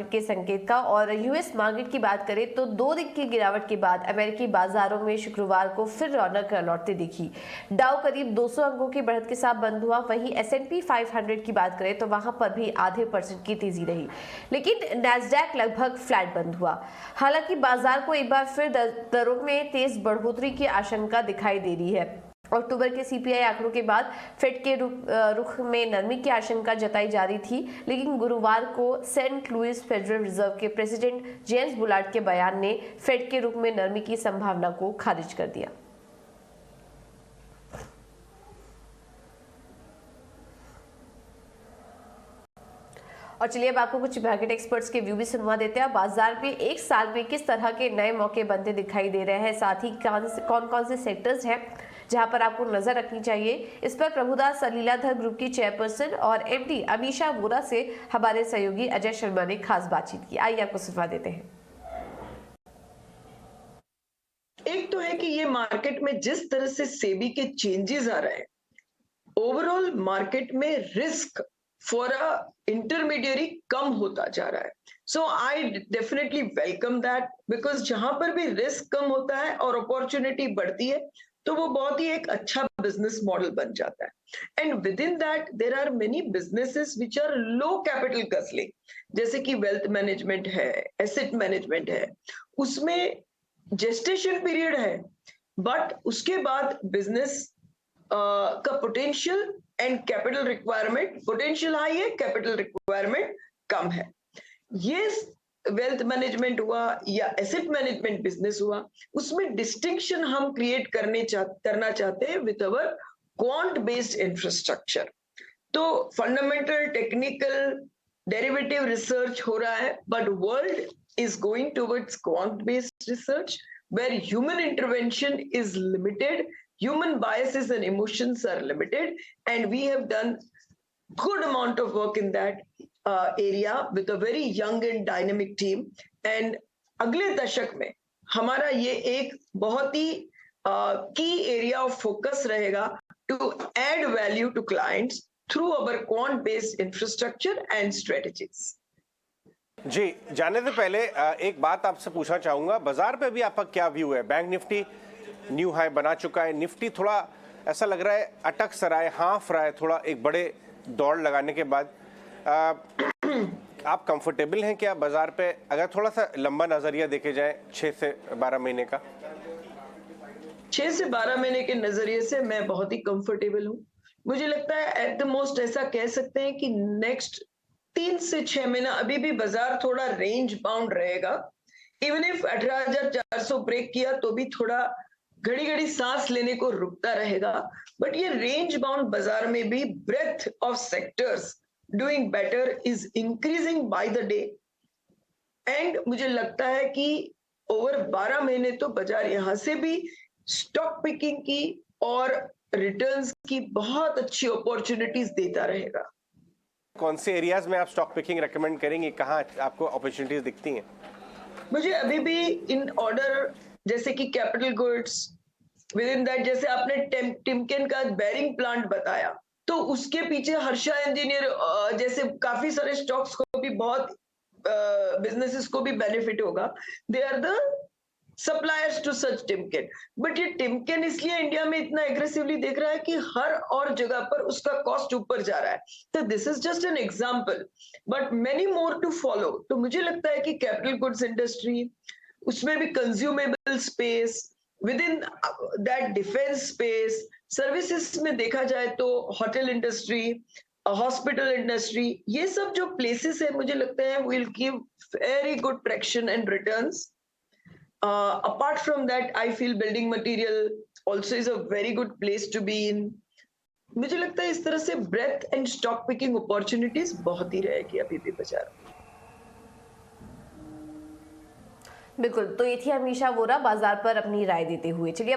के संकेत का। और यूएस मार्केट की बात करें तो 2 दिन की गिरावट के बाद अमेरिकी बाजारों में शुक्रवार को फिर रौनक लौटती दिखी। डाउ करीब 200 अंकों की बढ़त के साथ बंद हुआ। वहीं S&P 500 की बात करें तो वहां पर भी आधे % की तेजी रही, लेकिन नैस्डैक लगभग फ्लैट बंद हुआ। हालांकि बाजार को एक बार फिर दरों में तेज बढ़ोतरी की आशंका दिखाई दे रही है। अक्टूबर के CPI आंकड़ों के बाद फेड के रुख में नरमी की आशंका जताई जा रही थी, लेकिन गुरुवार को सेंट लुइस फेडरल रिजर्व के प्रेसिडेंट जेम्स बुलार्ड के बयान ने फेड के रुख में नरमी की संभावना को खारिज कर दिया। और चलिए अब आपको कुछ मार्केट एक्सपर्ट्स के व्यू भी सुनवा देते हैं। बाजार में एक साल में किस तरह के नए मौके बनते दिखाई दे रहे हैं, साथ ही कौन कौन से सेक्टर्स हैं जहां पर आपको नजर रखनी चाहिए, इस पर प्रभुदास लीलाधर ग्रुप की चेयरपर्सन और MD अमीशा वोरा से हमारे सहयोगी अजय शर्मा ने खास बातचीत की। आइए आपको सुनवा देते हैं। एक तो है कि ये मार्केट में जिस तरह से सेबी के चेंजेस आ रहे हैं, ओवरऑल मार्केट में रिस्क फॉर अ इंटरमीडियरी कम होता जा रहा है। So I definitely welcome that, because जहां पर भी रिस्क कम होता है और अपॉर्चुनिटी बढ़ती है तो वो बहुत ही एक अच्छा बिजनेस मॉडल बन जाता है। And within that there are many businesses which are low capital guzzling, जैसे कि वेल्थ मैनेजमेंट है, एसेट मैनेजमेंट है, उसमें जेस्टेशन पीरियड है, बट उसके बाद बिजनेस का potential and capital requirement, potential high है, कैपिटल रिक्वायरमेंट कम है। ये वेल्थ मैनेजमेंट हुआ या एसेट मैनेजमेंट बिजनेस हुआ, उसमें डिस्टिंक्शन हम क्रिएट करना चाहते हैं with our quant based infrastructure. तो फंडामेंटल, टेक्निकल, डेरिवेटिव रिसर्च हो रहा है, but world is going towards quant based research where human intervention is limited, human biases and emotions are limited, and we have done good amount of work in that area with a very young and dynamic team. And अगले दशक में हमारा ये एक बहुत ही की area of focus रहेगा to add value to clients through our quant based infrastructure and strategies. जी, जाने से पहले एक बात आपसे पूछना चाहूंगा, बाजार पे भी आपका क्या व्यू है? बैंक निफ्टी न्यू हाई बना चुका है, निफ्टी थोड़ा ऐसा लग रहा है अटक सा रहा है, हाँफ रहा है थोड़ा एक बड़े दौड़ लगाने के बाद। आप कंफर्टेबल हैं क्या बाजार पे, अगर थोड़ा सा लंबा नजरिया देखे जाए 6 से 12 महीने का? 6 से 12 महीने के नजरिए से मैं बहुत ही कंफर्टेबल हूँ। मुझे लगता है एट द मोस्ट ऐसा कह सकते हैं कि नेक्स्ट 3 से 6 महीना अभी भी बाजार थोड़ा रेंज बाउंड रहेगा। इवन इफ 18,400 ब्रेक किया तो भी थोड़ा घड़ी घड़ी सांस लेने को रुकता रहेगा, बट ये रेंज बाउंड बाजार में भी breadth of sectors doing better is increasing by the day. And मुझे लगता है कि ओवर 12 महीने तो बाजार यहां से भी स्टॉक पिकिंग की और रिटर्न्स की बहुत अच्छी अपॉर्चुनिटीज देता रहेगा। कौन से एरियाज में आप स्टॉक पिकिंग रेकमेंड करेंगे, कहाँ आपको अपॉर्चुनिटीज दिखती हैं? मुझे अभी भी इन ऑर्डर जैसे कि capital goods, with in that जैसे आपने टिमकेन का बेरिंग प्लांट बताया, तो उसके पीछे हर्षा इंजीनियर जैसे काफी सारे स्टॉक्स को भी बहुत बिजनेसेस को भी बेनिफिट होगा। They are the suppliers to such Timken. But ये टिमकेन इसलिए इंडिया में इतना एग्रेसिवली देख रहा है कि हर और जगह पर उसका कॉस्ट ऊपर जा रहा है। तो this is just an example, but many more to follow. तो मुझे लगता है कि कैपिटल गुड्स इंडस्ट्री, उसमें भी consumable space, with in that defence space, services में देखा जाए तो होटल इंडस्ट्री, हॉस्पिटल इंडस्ट्री, ये सब जो प्लेसेस है मुझे लगता है will give very good traction and returns. Apart from that, I feel building material also is a very good place to be in. मुझे लगता है इस तरह से breadth and stock picking opportunities बहुत ही रहेगी अभी भी बाजार। बिल्कुल, तो ये थी अमीशा वोरा बाजार पर अपनी राय देते हुए। चलिए